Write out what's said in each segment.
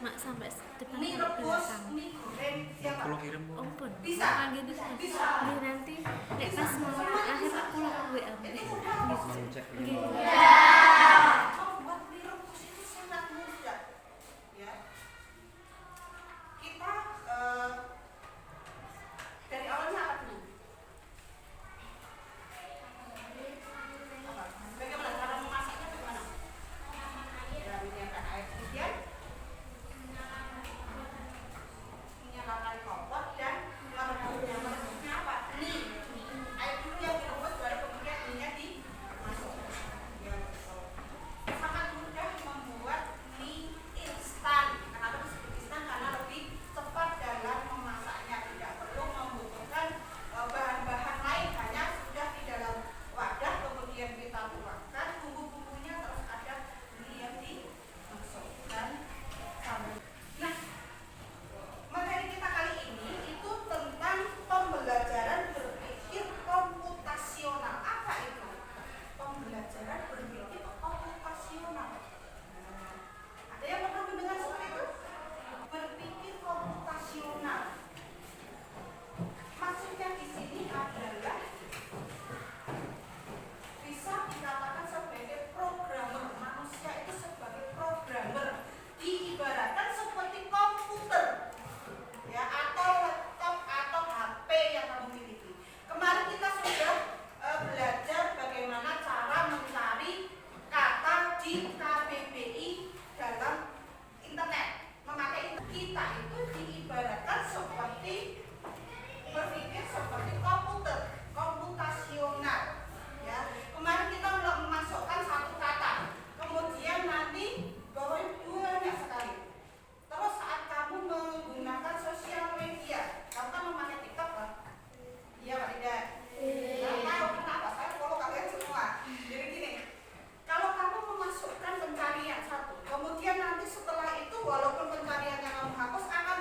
mak sampai depan mie sampai rebus, belakang. mie goreng, siapa? Kalau kirim bu. Ampun. Bisa. Panggil bisa. Bisa. Nggih nanti nek pas mau akhirnya pulang WA. Mau ngecek ini. Membuat mie rebus itu sangat mudah, ya. Kita dari awalnya apa dulu? Bagaimana cara memasaknya? Bagaimana? Ya, menyediakan air kemudian menyalakan kompor dan merebusnya apa? Mie. Air dulu yang direbus baru kemudian mie-nya dimasukkan. Ya, betul. Sangat mudah membuat mie instan. Kenapa disebut instan? Karena lebih cepat dalam memasaknya. Tidak perlu membutuhkan bahan-bahan lain, hanya sudah di dalam wadah kemudian kita tuangkan bumbu-bumbunya terus ada mie yang dimasukkan. Nah, materi kita kali ini itu tentang pembelajaran berpikir komputasional. Apa itu? Pembelajaran berpikir komputasional. Ada yang pernah mendengar seperti itu? Berpikir komputasional. Maksudnya di sini adalah bisa dikatakan sebagai programmer. Manusia itu sebagai programmer. Diibaratkan seperti komputer, ya, atau laptop atau HP yang kamu miliki. Kemarin kita sudah belajar bagaimana cara mencari kata di KBBI dalam internet. Memakai kita itu diibaratkan seperti berpikir seperti komputer, komputasional. Ya, kemarin kita memasukkan satu kata, kemudian nanti bahwa banyak sekali. Terus saat kamu menggunakan sosial media, kamu kan memakai TikTok kan? Iya Pak tidak? Tahu kenapa? Saya follow kalian semua. Jadi gini, kalau kamu memasukkan pencarian satu, kemudian nanti setelah itu walaupun pencariannya kamu hapus, akan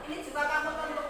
Ini juga kamu tentukan